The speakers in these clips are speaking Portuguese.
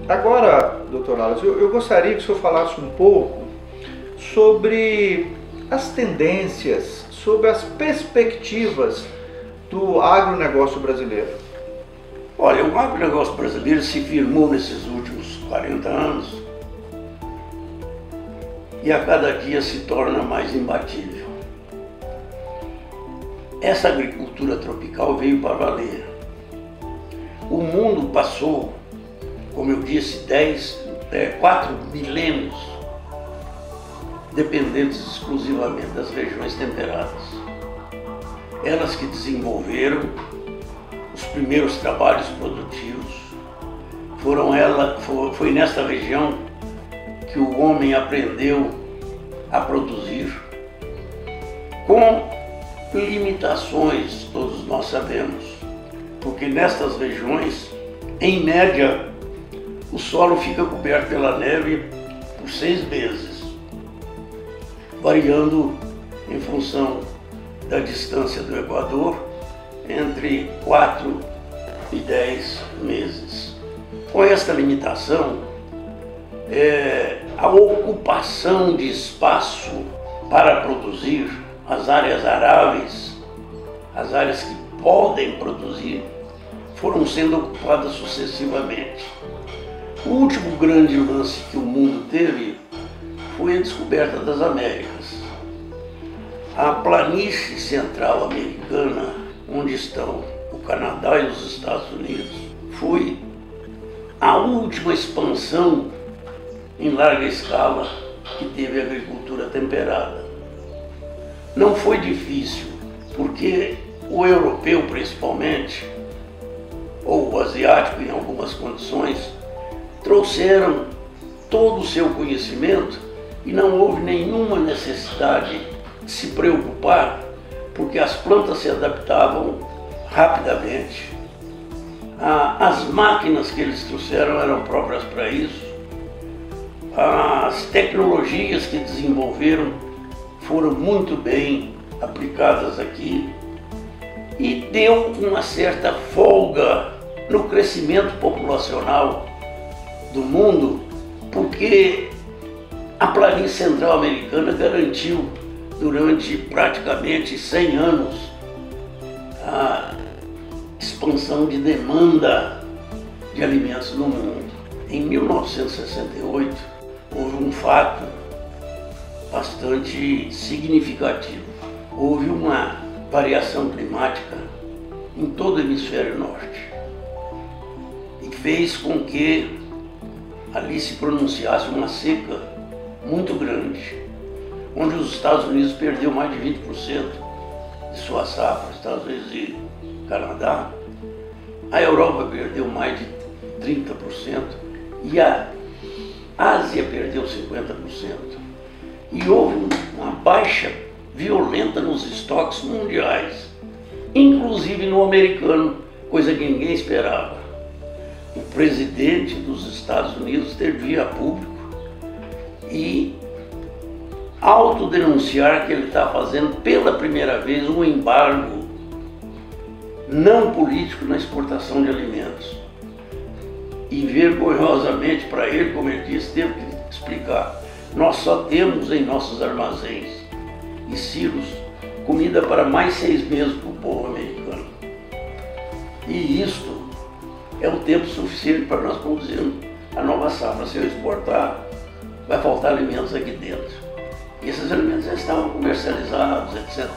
Agora, doutor Alas, eu gostaria que o senhor falasse um pouco sobre as tendências, sobre as perspectivas do agronegócio brasileiro. Olha, o agronegócio brasileiro se firmou nesses últimos 40 anos e a cada dia se torna mais imbatível. Essa agricultura tropical veio para valer. O mundo passou, como eu disse, 4 milênios dependentes exclusivamente das regiões temperadas. Elas que desenvolveram os primeiros trabalhos produtivos. Foi nesta região que o homem aprendeu a produzir com limitações, todos nós sabemos, porque nestas regiões, em média, o solo fica coberto pela neve por 6 meses, variando em função da distância do Equador entre 4 e 10 meses. Com esta limitação, a ocupação de espaço para produzir, as áreas aráveis, as áreas que podem produzir, foram sendo ocupadas sucessivamente. O último grande lance que o mundo teve foi a descoberta das Américas. A planície central americana, onde estão o Canadá e os Estados Unidos, foi a última expansão em larga escala que teve a agricultura temperada. Não foi difícil, porque o europeu principalmente, ou o asiático em algumas condições, trouxeram todo o seu conhecimento e não houve nenhuma necessidade de se preocupar, porque as plantas se adaptavam rapidamente. As máquinas que eles trouxeram eram próprias para isso. As tecnologias que desenvolveram foram muito bem aplicadas aqui e deu uma certa folga no crescimento populacional do mundo, porque a planície central americana garantiu durante praticamente 100 anos a expansão de demanda de alimentos no mundo. Em 1968, houve um fato bastante significativo. Houve uma variação climática em todo o hemisfério norte e fez com que ali se pronunciasse uma seca muito grande, onde os Estados Unidos perdeu mais de 20% de sua safra, Estados Unidos e Canadá. A Europa perdeu mais de 30% e a Ásia perdeu 50%. E houve uma baixa violenta nos estoques mundiais, inclusive no americano, coisa que ninguém esperava. O presidente dos Estados Unidos ter via público e autodenunciar que ele está fazendo pela primeira vez um embargo não político na exportação de alimentos. E vergonhosamente para ele, como ele disse, teve que explicar: nós só temos em nossos armazéns e silos comida para mais 6 meses para o povo americano. E isto é o tempo suficiente para nós produzirmos a nova safra. Se eu exportar, vai faltar alimentos aqui dentro. E esses alimentos já estavam comercializados, etc.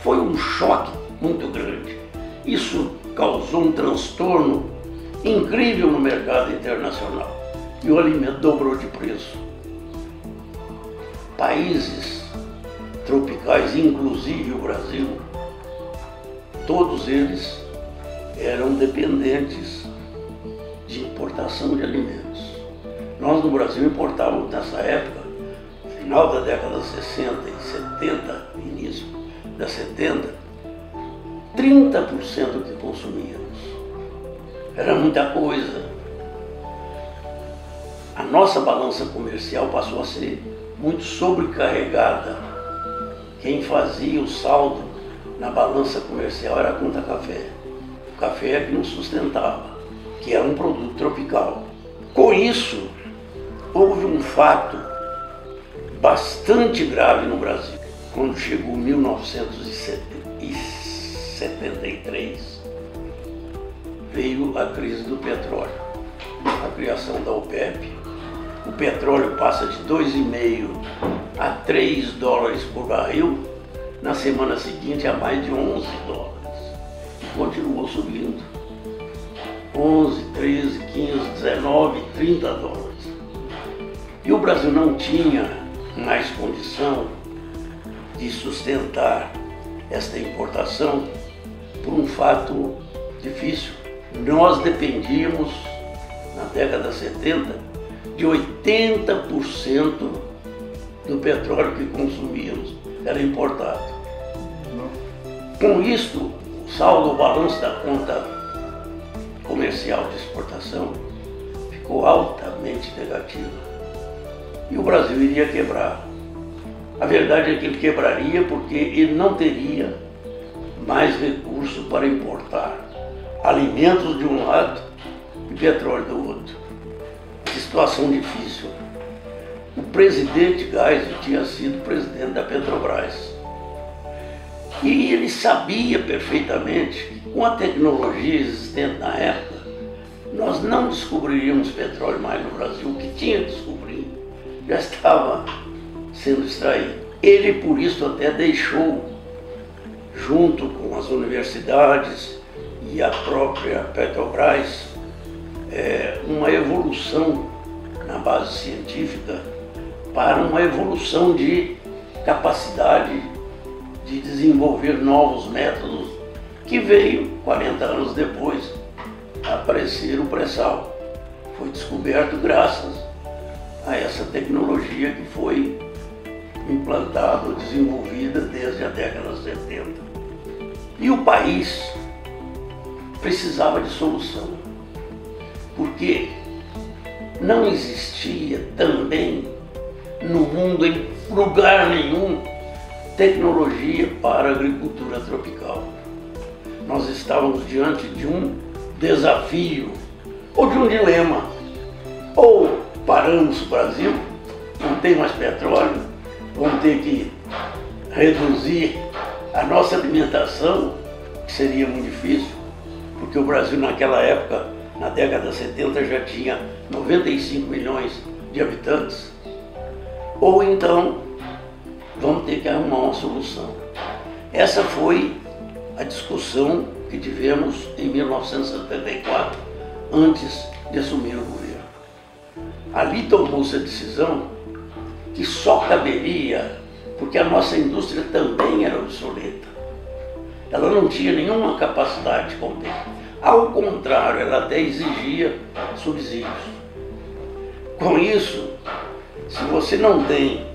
Foi um choque muito grande. Isso causou um transtorno incrível no mercado internacional. E o alimento dobrou de preço. Países tropicais, inclusive o Brasil, todos eles eram dependentes de importação de alimentos. Nós no Brasil importávamos nessa época, final da década de 60 e 70, início da 70, 30% do que consumíamos. Era muita coisa. A nossa balança comercial passou a ser muito sobrecarregada. Quem fazia o saldo na balança comercial era a conta café. O café é que nos sustentava, que era um produto tropical. Com isso, houve um fato bastante grave no Brasil. Quando chegou 1973, veio a crise do petróleo, a criação da OPEP. O petróleo passa de 2,5 a 3 dólares por barril, na semana seguinte a mais de 11 dólares. E continuou subindo. 11, 13, 15, 19, 30 dólares. E o Brasil não tinha mais condição de sustentar esta importação por um fato difícil. Nós dependíamos, na década de 70, de 80% do petróleo que consumíamos era importado. Com isso, o saldo, o balanço da conta comercial de exportação ficou altamente negativo. E o Brasil iria quebrar. A verdade é que ele quebraria porque ele não teria mais recurso para importar alimentos de um lado e petróleo do outro. Que situação difícil. O presidente Geisel tinha sido presidente da Petrobras. E ele sabia perfeitamente que com a tecnologia existente na época, nós não descobriríamos petróleo mais no Brasil. O que tinha que descobrir já estava sendo extraído. Ele, por isso, até deixou, junto com as universidades e a própria Petrobras, uma evolução na base científica para uma evolução de capacidade de desenvolver novos métodos, que veio 40 anos depois a aparecer o pré-sal. Foi descoberto graças a essa tecnologia que foi implantada, desenvolvida desde a década de 70. E o país precisava de solução, porque não existia também no mundo, em lugar nenhum, tecnologia para a agricultura tropical. Nós estávamos diante de um desafio ou de um dilema. Ou paramos o Brasil, não tem mais petróleo, vamos ter que reduzir a nossa alimentação, que seria muito difícil, porque o Brasil naquela época, na década de 70, já tinha 95 milhões de habitantes. Ou então, vamos ter que arrumar uma solução. Essa foi a discussão que tivemos em 1974, antes de assumir o governo. Ali tomou-se a decisão que só caberia, porque a nossa indústria também era obsoleta. Ela não tinha nenhuma capacidade de competir. Ao contrário, ela até exigia subsídios. Com isso, se você não tem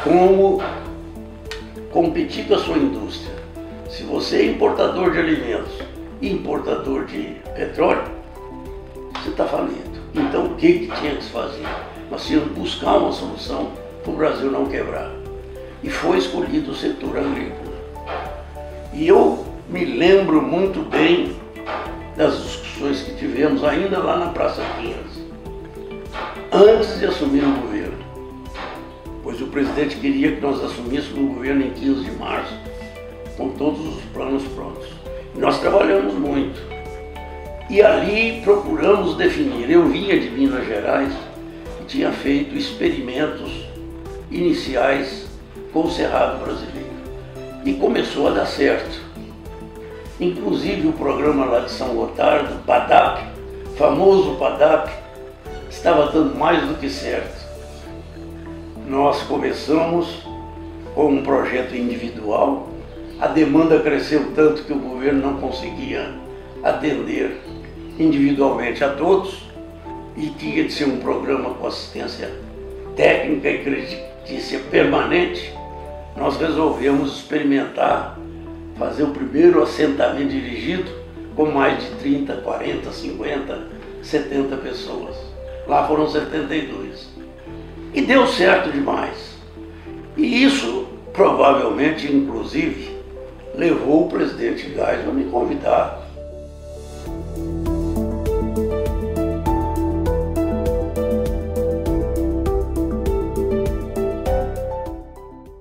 como competir com a sua indústria, se você é importador de alimentos e importador de petróleo, você está falido. Então o que tinha que se fazer? Nós tínhamos que buscar uma solução para o Brasil não quebrar. E foi escolhido o setor agrícola. E eu me lembro muito bem das discussões que tivemos ainda lá na Praça Pinheiros, antes de assumir o governo, pois o presidente queria que nós assumíssemos o governo em 15 de março, com todos os planos prontos. E nós trabalhamos muito. E ali procuramos definir. Eu vinha de Minas Gerais e tinha feito experimentos iniciais com o Cerrado brasileiro. E começou a dar certo. Inclusive o programa lá de São Gotardo, PADAP, famoso PADAP, estava dando mais do que certo. Nós começamos com um projeto individual, a demanda cresceu tanto que o governo não conseguia atender individualmente a todos e tinha de ser um programa com assistência técnica e creditícia permanente. Nós resolvemos experimentar, fazer o primeiro assentamento dirigido com mais de 30, 40, 50, 70 pessoas. Lá foram 72. E deu certo demais. E isso provavelmente, inclusive, levou o presidente Geisel a me convidar